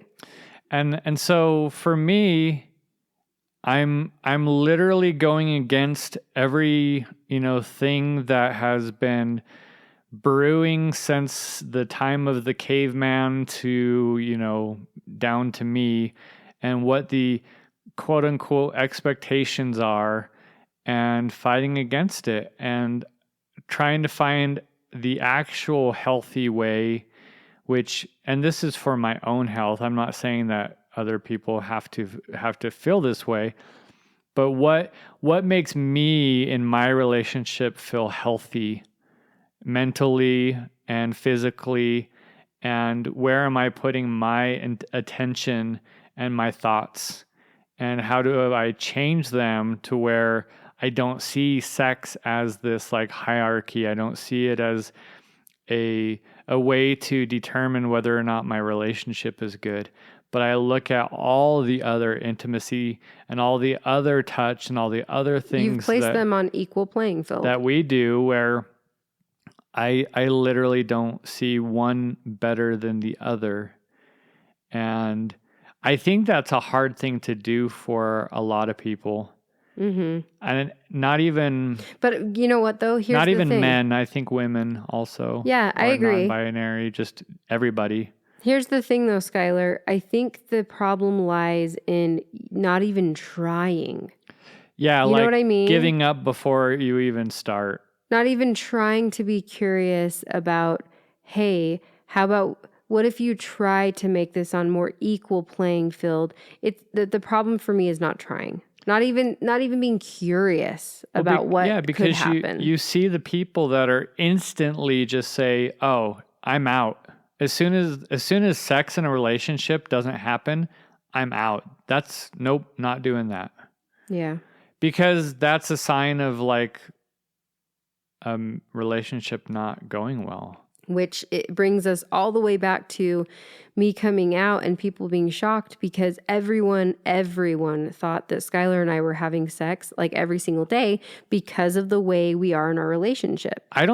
A: And so for me, I'm literally going against every, thing that has been brewing since the time of the caveman to, down to me, and what the quote unquote expectations are, and fighting against it and trying to find the actual healthy way, and this is for my own health. I'm not saying that other people have to feel this way, but what makes me in my relationship feel healthy mentally and physically, and where am I putting my attention and my thoughts, and how do I change them to where I don't see sex as this like hierarchy. I don't see it as a way to determine whether or not my relationship is good, but I look at all the other intimacy and all the other touch and all the other things.
B: You've placed them on equal playing field.
A: That we do, where I literally don't see one better than the other. And I think that's a hard thing to do for a lot of people. Mm-hmm. And not even...
B: But you know what, though? Here's
A: not
B: the
A: even
B: thing.
A: Men. I think women also.
B: Yeah, I agree.
A: Non-binary, just everybody.
B: Here's the thing, though, Skylar. I think the problem lies in not even trying.
A: Yeah,
B: you know what I mean?
A: Giving up before you even start. Not
B: even trying to be curious about, hey, how about what if you try to make this on more equal playing field? It's the problem for me is not trying. Not even being curious about what could happen.
A: You see the people that are instantly just say, "Oh, I'm out." As soon as sex in a relationship doesn't happen, I'm out. Nope, not doing that.
B: Yeah.
A: Because that's a sign of like relationship not going well.
B: Which it brings us all the way back to me coming out and people being shocked because everyone thought that Skylar and I were having sex like every single day because of the way we are in our relationship. I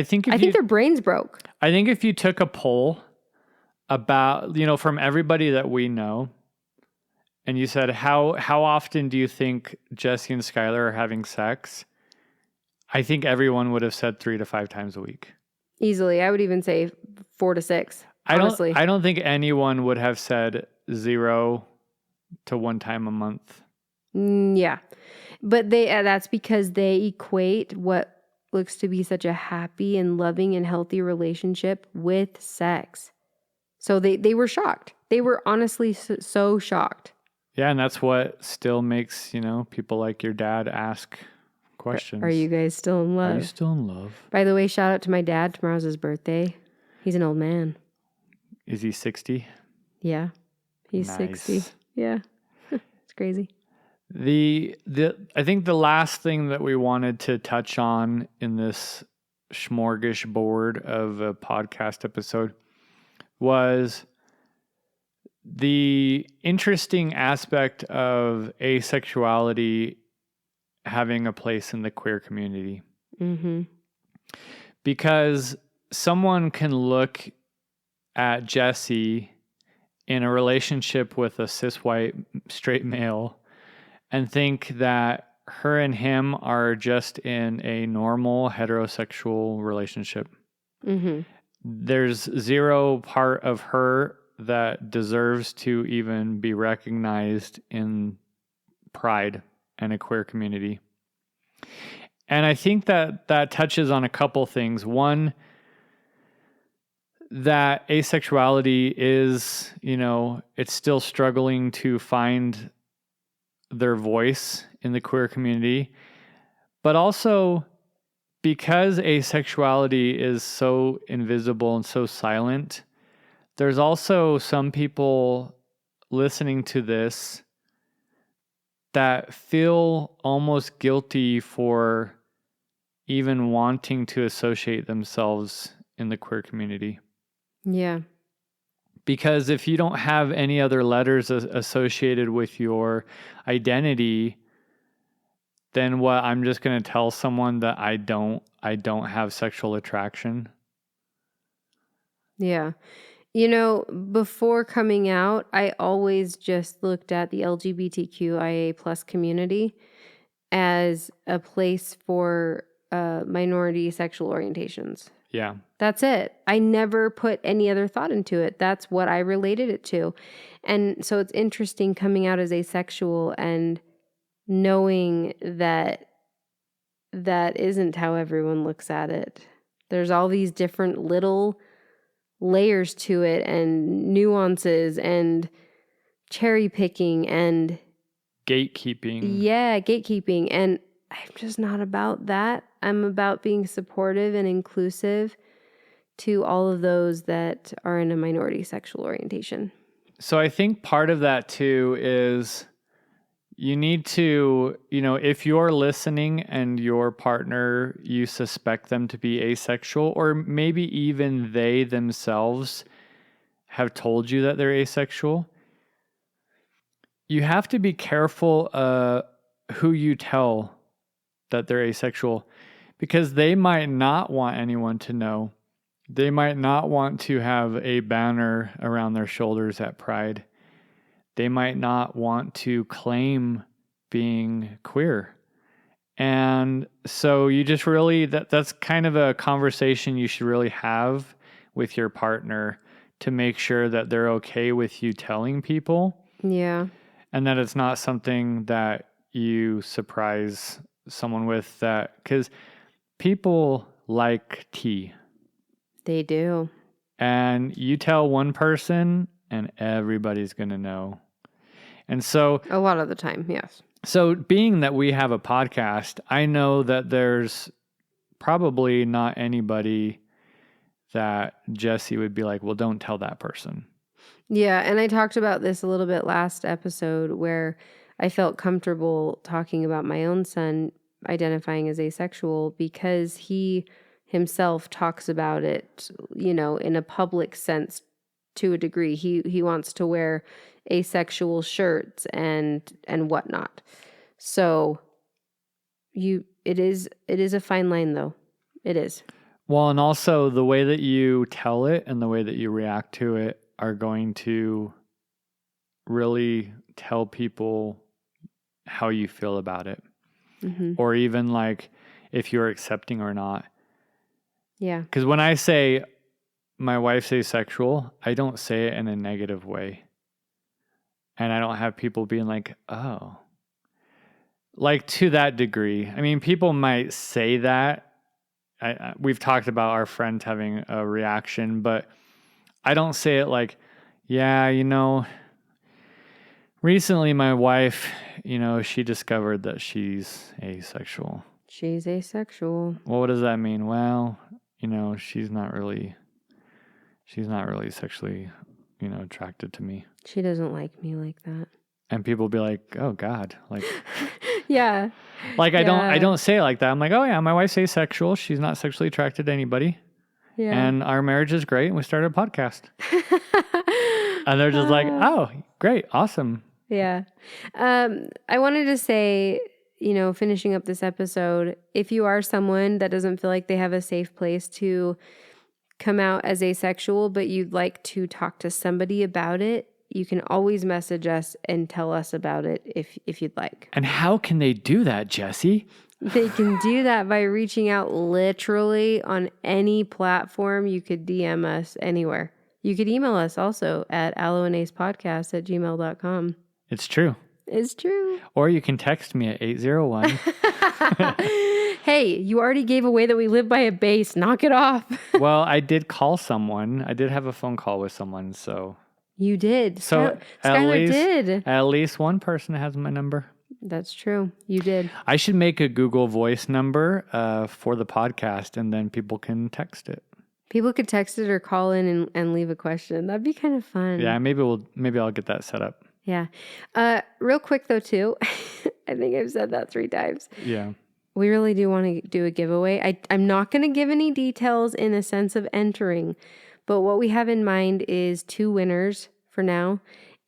B: think their brains broke.
A: I think if you took a poll about, from everybody that we know, and you said, how often do you think Jesse and Skylar are having sex? I think everyone would have said 3 to 5 times a week.
B: Easily. I would even say 4 to 6. Honestly.
A: I don't think anyone would have said 0 to 1 time a month.
B: Yeah. But that's because they equate what looks to be such a happy and loving and healthy relationship with sex. So they were shocked. They were honestly so shocked.
A: Yeah, and that's what still makes, people like your dad ask questions.
B: Are you guys still in love?
A: Are you still in love?
B: By the way, shout out to my dad. Tomorrow's his birthday. He's an old man.
A: Is he 60?
B: Yeah. He's nice. 60. Yeah. It's crazy.
A: I think the last thing that we wanted to touch on in this smorgasbord of a podcast episode was the interesting aspect of asexuality having a place in the queer community. Mm-hmm. Because someone can look at Jesse in a relationship with a cis white straight male and think that her and him are just in a normal heterosexual relationship.
B: Mm-hmm.
A: There's zero part of her that deserves to even be recognized in pride and a queer community. And I think that touches on a couple things. One, that asexuality is, it's still struggling to find their voice in the queer community. But also, because asexuality is so invisible and so silent, there's also some people listening to this that feel almost guilty for even wanting to associate themselves in the queer community.
B: Yeah.
A: Because if you don't have any other letters associated with your identity, then what? I'm just going to tell someone that I don't have sexual attraction.
B: Yeah. Before coming out, I always just looked at the LGBTQIA plus community as a place for minority sexual orientations.
A: Yeah.
B: That's it. I never put any other thought into it. That's what I related it to. And so it's interesting coming out as asexual and knowing that that isn't how everyone looks at it. There's all these different little layers to it and nuances and cherry picking and
A: Gatekeeping.
B: Yeah, gatekeeping. And I'm just not about that. I'm about being supportive and inclusive to all of those that are in a minority sexual orientation.
A: So I think part of that too is you need to, if you're listening and your partner, you suspect them to be asexual, or maybe even they themselves have told you that they're asexual, you have to be careful who you tell that they're asexual, because they might not want anyone to know. They might not want to have a banner around their shoulders at Pride. They might not want to claim being queer. And so you just really, that's kind of a conversation you should really have with your partner to make sure that they're okay with you telling people.
B: Yeah.
A: And that it's not something that you surprise someone with, that, because people like tea.
B: They do.
A: And you tell one person and everybody's going to know. And so
B: a lot of the time, yes.
A: So being that we have a podcast, I know that there's probably not anybody that Jesse would be like, well, don't tell that person.
B: Yeah, and I talked about this a little bit last episode where I felt comfortable talking about my own son identifying as asexual because he himself talks about it, in a public sense to a degree. He wants to wear asexual shirts and whatnot. So it is a fine line though. It is.
A: Well, and also the way that you tell it and the way that you react to it are going to really tell people how you feel about it.
B: Mm-hmm.
A: Or even like if you're accepting or not.
B: Yeah.
A: Because when I say my wife's asexual, I don't say it in a negative way. And I don't have people being like, oh. Like to that degree. I mean, people might say that. We've talked about our friends having a reaction, but I don't say it like, yeah, recently my wife, she discovered that she's asexual.
B: She's asexual.
A: Well, what does that mean? Well, she's not really sexually, attracted to me.
B: She doesn't like me like that.
A: And people will be like, oh God, like,
B: yeah.
A: Like I don't say it like that. I'm like, oh yeah, my wife's asexual. She's not sexually attracted to anybody.
B: Yeah.
A: And our marriage is great. And we started a podcast. And they're just like, oh, great. Awesome.
B: Yeah. I wanted to say, finishing up this episode, if you are someone that doesn't feel like they have a safe place to come out as asexual, but you'd like to talk to somebody about it, you can always message us and tell us about it if you'd like.
A: And how can they do that, Jesse?
B: They can do that by reaching out literally on any platform. You could DM us anywhere. You could email us also at aloeandacepodcast@gmail.com.
A: It's true.
B: It's true.
A: Or you can text me at 801.
B: Hey, you already gave away that we live by a base. Knock it off.
A: Well, I did call someone. I did have a phone call with someone, so.
B: You did.
A: So
B: Skylar did.
A: At least one person has my number.
B: That's true. You did.
A: I should make a Google Voice number for the podcast, and then people can text it.
B: People could text it or call in and leave a question. That'd be kind of fun.
A: Yeah, maybe I'll get that set up.
B: Yeah. Real quick though, too. I think I've said that 3 times.
A: Yeah.
B: We really do want to do a giveaway. I'm not going to give any details in the sense of entering, but what we have in mind is 2 winners for now.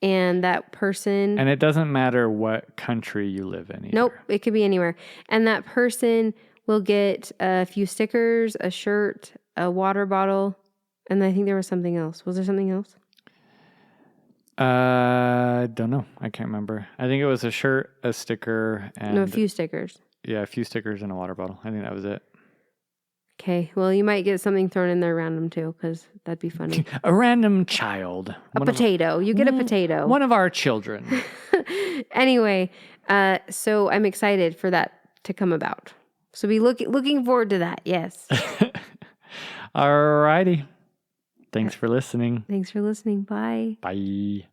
B: And that person...
A: And it doesn't matter what country you live in either.
B: Nope, it could be anywhere. And that person will get a few stickers, a shirt, a water bottle, and I think there was something else. Was there something else?
A: Don't know. I can't remember. I think it was a shirt, a sticker, and...
B: No, a few stickers.
A: Yeah, a few stickers and a water bottle. I think that was it.
B: Okay, well, you might get something thrown in there random too, because that'd be funny.
A: A random child.
B: A potato. You get a potato.
A: One of our children.
B: Anyway, so I'm excited for that to come about. So be looking forward to that, yes.
A: All righty. Thanks for listening.
B: Thanks for listening. Bye.
A: Bye.